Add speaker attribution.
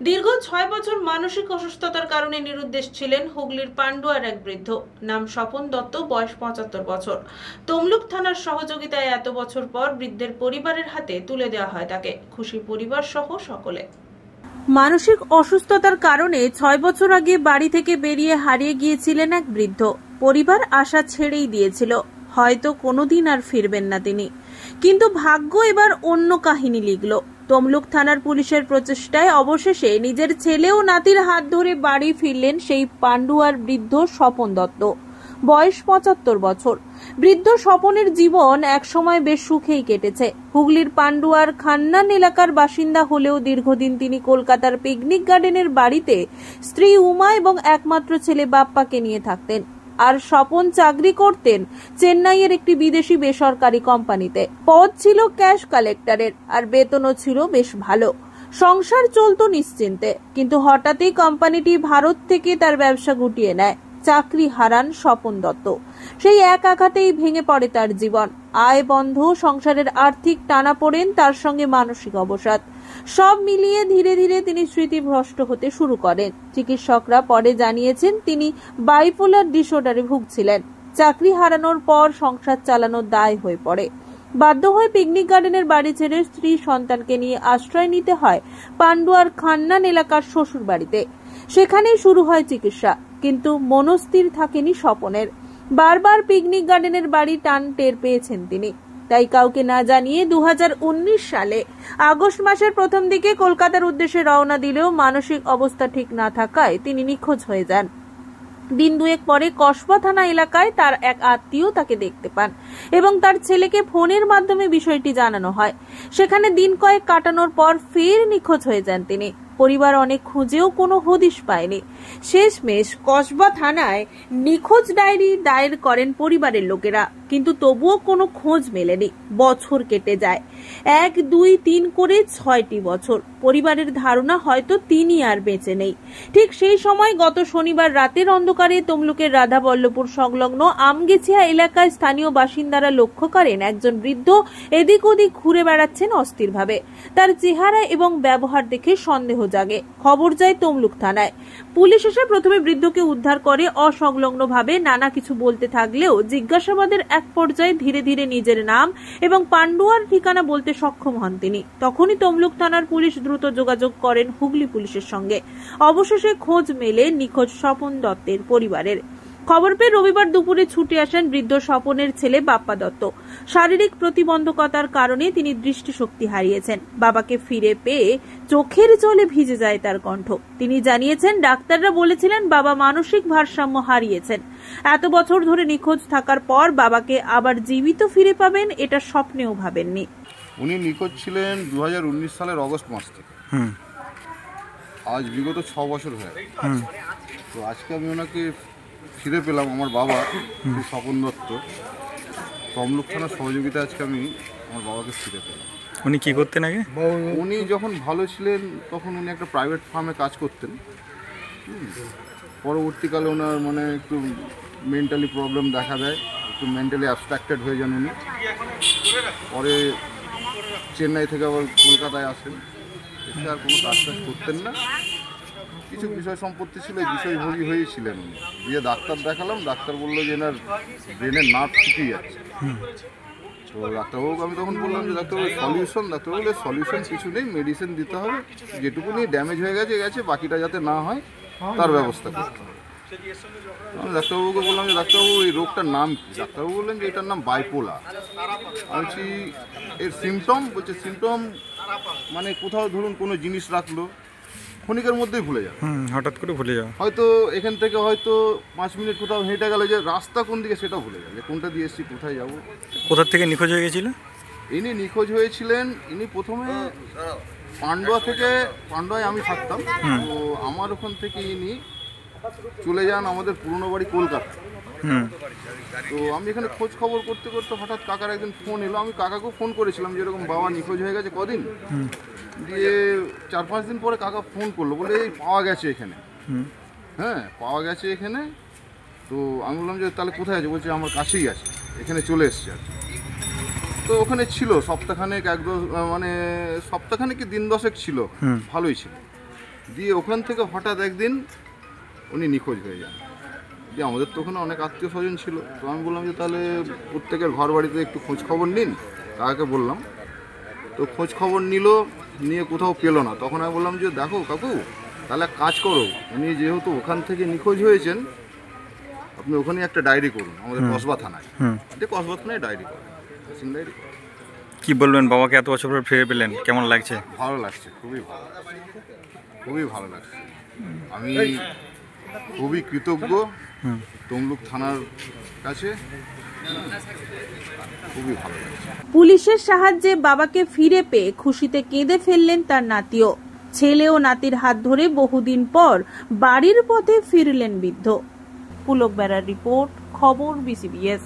Speaker 1: দীর্ঘ ৬ বছর মানসিক অসুস্থতার কারণে নিরুদ্দেশ ছিলেন হুগলির পান্ডুয়ার এক বৃদ্ধ। নাম স্বপন দত্ত, বয়স ৭৫ বছর। তমলুক থানার সহযোগিতায় এত বছর পর বৃদ্ধের পরিবারের হাতে তুলে দেওয়া হয় তাকে। খুশি পরিবার সহ সকলে। মানসিক অসুস্থতার কারণে ৬ বছর আগে বাড়ি থেকে বেরিয়ে হারিয়ে গিয়েছিলেন এক বৃদ্ধ। পরিবার আশা ছেড়েই দিয়েছিল, হয়তো কোনোদিন আর ফিরবেন না তিনি। কিন্তু ভাগ্য এবার অন্য কাহিনী লিখল। তমলুক থানার পুলিশের প্রচেষ্টায় অবশেষে নিজের ছেলে ও নাতির হাত ধরে বাড়ি ফিরলেন সেই পান্ডুয়ার বৃদ্ধ স্বপন দত্ত, বয়স ৭৫ বছর। বৃদ্ধ স্বপনের জীবন একসময় বেশ সুখেই কেটেছে। হুগলির পান্ডুয়ার খান্নান এলাকার বাসিন্দা হলেও দীর্ঘদিন তিনি কলকাতার পিকনিক গার্ডেনের বাড়িতে স্ত্রী উমা এবং একমাত্র ছেলে বাপ্পাকে নিয়ে থাকতেন। আর স্বপন চাকরি করতেন চেন্নাইয়ের একটি বিদেশি বেসরকারি কোম্পানিতে। পদ ছিল ক্যাশ কালেক্টরের, আর বেতনও ছিল বেশ ভালো। সংসার চলতো নিশ্চিন্তে। কিন্তু হঠাৎই কোম্পানিটি ভারত থেকে তার ব্যবসা গুটিয়ে নেয়। চাকরি হারান স্বপন দত্ত। সেই এক আঘাতেই ভেঙে পড়ে তার জীবন। আয় বন্ধ, সংসারের আর্থিক টানাপোড়েন, তার সঙ্গে মানসিক অবসাদ, সব মিলিয়ে ধীরে ধীরে তিনি স্মৃতিভ্রষ্ট হতে শুরু করেন। চিকিৎসকরা পরে জানিয়েছেন তিনি বাইপোলার ডিসঅর্ডারে ভুগছিলেন। চাকরি হারানোর পর সংসার চালানোর দায় হয়ে পড়ে। বাধ্য হয়ে পিকনিক গার্ডেনের বাড়ি ছেড়ে স্ত্রী সন্তানকে নিয়ে আশ্রয় নিতে হয় পান্ডুয়ার খান্নান এলাকার শ্বশুর বাড়িতে। সেখানেই শুরু হয় চিকিৎসা। কিন্তু মনস্থির থাকেনি স্বপনের। বারবার পিকনিক গার্ডেনের বাড়ি টান টের পেয়েছেন তিনি। তাই কাউকে না জানিয়ে 2019 সালে আগস্ট মাসের প্রথম দিকে কলকাতার উদ্দেশ্যে রওনা দিলেও মানসিক অবস্থা ঠিক না থাকায় তিনি নিখোঁজ হয়ে যান। দিন দুয়েক পরে কসবা থানা এলাকায় তার এক আত্মীয় তাকে দেখতে পান এবং তার ছেলেকে ফোনের মাধ্যমে বিষয়টি জানানো হয়। সেখানে দিন কয়েক কাটানোর পর ফের নিখোঁজ হয়ে যান তিনি। পরিবার অনেক খুঁজেও কোনো হদিশ পায়নি। শেষমেশ কসবা থানায় নিখোঁজ ডায়েরি দায়ের করেন পরিবারের লোকেরা, কিন্তু তবুও কোনো খোঁজ মেলেনি। বছর কেটে যায়, 1, 2, 3 করে 6টি বছর। পরিবারের ধারণা হয়তো তিনি আর বেঁচে নেই। ঠিক সেই সময় গত শনিবার রাতের অন্ধকারে তমলুকের রাধাবল্লভপুর সংলগ্ন আমগেছিয়া এলাকায় স্থানীয় বাসিন্দারা লক্ষ্য করেন একজন বৃদ্ধ এদিক ওদিক ঘুরে বেড়াচ্ছেন অস্থিরভাবে। তার চেহারা এবং ব্যবহার দেখে সন্দেহ জাগে। খবর যায় তমলুক থানায়। পুলিশ এসে প্রথমে বৃদ্ধকে উদ্ধার করে অসংলগ্নভাবে নানা কিছু বলতে থাকলেও জিজ্ঞাসাবাদের এক পর্যায়ে ধীরে ধীরে নিজের নাম এবং পান্ডুয়ার ঠিকানা বলতে সক্ষম হন তিনি। তখনই তমলুক থানার পুলিশ দ্রুত যোগাযোগ করেন হুগলি পুলিশের সঙ্গে। অবশেষে খোঁজ মেলে নিখোঁজ স্বপন দত্তের পরিবারের। খবর পেয়ে রবিবার দুপুরে ছুটে আসেন বৃদ্ধ স্বপনের ছেলে বাপ্পা দত্ত। শারীরিক প্রতিবন্ধকতার কারণে তিনি দৃষ্টিশক্তি হারিয়েছেন। বাবাকে ফিরে পেয়ে চোখের জলে ভিজে যায় তার কণ্ঠ। তিনি জানিয়েছেন, ডাক্তাররা বলেছিলেন বাবা মানসিক ভারসাম্য হারিয়েছেন। এত বছর ধরে নিখোঁজ থাকার পর বাবাকে আবার জীবিত ফিরে পাবেন, এটা স্বপ্নেও ভাবেননি।
Speaker 2: উনি নিখোঁজ ছিলেন 2019 সালের অগস্ট মাস থেকে। আজ বিগত 6 বছর হয়ে গেল। তো আজকে আমি ওনাকে ফিরে পেলাম। আমার বাবা স্বপন দত্ত, তমলুক থানার সহযোগিতা আজকে আমি আমার বাবাকে ফিরে পেলাম।
Speaker 3: উনি কি করতেন আগে?
Speaker 2: উনি যখন ভালো ছিলেন তখন উনি একটা প্রাইভেট ফার্মে কাজ করতেন। পরবর্তীকালে ওনার মানে একটু মেন্টালি প্রবলেম দেখা দেয়, একটু মেন্টালি অ্যাবস্ট্রাক্টেড হয়ে যান উনি। পরে চেন্নাই থেকে আবার কলকাতায় আসেন, এসে আর কোনো কাজ টাজ করতেন না। কিছু বিষয় সম্পত্তি ছিল, এই বিষয়ভোগী হয়েছিলেন উনি। দিয়ে ডাক্তার দেখালাম, ডাক্তার বললো যে এনার ব্রেনের নার্ভ শুকিয়ে যাচ্ছে। তো ডাক্তারবাবুকে আমি তখন বললাম যে ডাক্তারবাবু সলিউশন, ডাক্তারবাবু বললে সলিউশন কিছু নেই, মেডিসিন দিতে হবে, যেটুকুনি ড্যামেজ হয়ে গেছে বাকিটা যাতে না হয় তার ব্যবস্থা করতে হবে। আমি ডাক্তারবাবুকে বললাম যে ডাক্তারবাবু এই রোগটার নাম কি? ডাক্তারবাবু বললেন যে এটার নাম বাইপোলার। আমি বলছি এর সিমটম? বলছে সিমটম মানে কোথাও ধরুন কোনো জিনিস রাখলো, ক্ষণিকের মধ্যেই ভুলে যাবে।
Speaker 3: হঠাৎ করে ভুলে যাওয়া।
Speaker 2: হয়তো এখান থেকে হয়তো 5 মিনিট কোথাও হেঁটে গেল, যে রাস্তা কোন দিকে সেটাও ভুলে যাবে, কোনটা দিয়ে এসেছি, কোথায় যাবো।
Speaker 3: কোথা থেকে নিখোঁজ হয়ে গেছিল?
Speaker 2: ইনি নিখোঁজ হয়েছিলেন, ইনি প্রথমে পান্ডুয়ায় আমি থাকতাম। তো আমার ওখান থেকে ইনি চলে যান আমাদের পুরনো বাড়ি কলকাতা। তো আমি এখানে খোঁজ খবর করতে করতে হঠাৎ কাকার একদিন ফোন এলো। আমি কাকাকেও ফোন করেছিলাম যে এরকম বাবা নিখোঁজ হয়ে গেছে কদিন। দিয়ে 4-5 দিন পরে কাকা ফোন করলো, বলে এই পাওয়া গেছে এখানে। পাওয়া গেছে এখানে। তো আমি বললাম যে তাহলে কোথায় আছে? বলছে আমার কাছেই আছে, এখানে চলে এসছে আর। তো ওখানে ছিল সপ্তাহখানেক, মানে সপ্তাহখানেক কি দিন 10 ছিল, ভালোই ছিল। দিয়ে ওখান থেকে হঠাৎ একদিন উনি নিখোঁজ হয়ে যান। দিয়ে আমাদের তো ওখানে অনেক আত্মীয় স্বজন ছিল, তো আমি বললাম যে তাহলে প্রত্যেকের ঘর বাড়িতে একটু খোঁজ খবর নিন। কাকাকে বললাম, তো খোঁজ খবর নিয়ে কোথাও পেলো না। তখন আমি বললাম যে দেখো কাকু, তাহলে কাজ করো, উনি যেহেতু ওখান থেকে নিখোঁজ হয়েছেন, আপনি ওখানে একটা ডায়েরি করুন আমাদের কসবা থানায়। কসবা থানায় ডায়েরি করুন, ডায়েরি করুন।
Speaker 3: কি বলবেন, বাবাকে এত বছর পর ফিরে পেলেন, কেমন লাগছে?
Speaker 2: ভালো লাগছে, খুবই ভালো, খুবই ভালো লাগছে। আমি খুবই কৃতজ্ঞ তমলুক থানার কাছে, খুবই ভালো লাগছে।
Speaker 1: পুলিশের সাহায্যে বাবাকে ফিরে পেয়ে খুশিতে কেঁদে ফেললেন তার নাতিও। ছেলে ও নাতির হাত ধরে বহুদিন পর বাড়ির পথে ফিরলেন বৃদ্ধ। পুলক বেড়ার রিপোর্ট, খবর BCBS।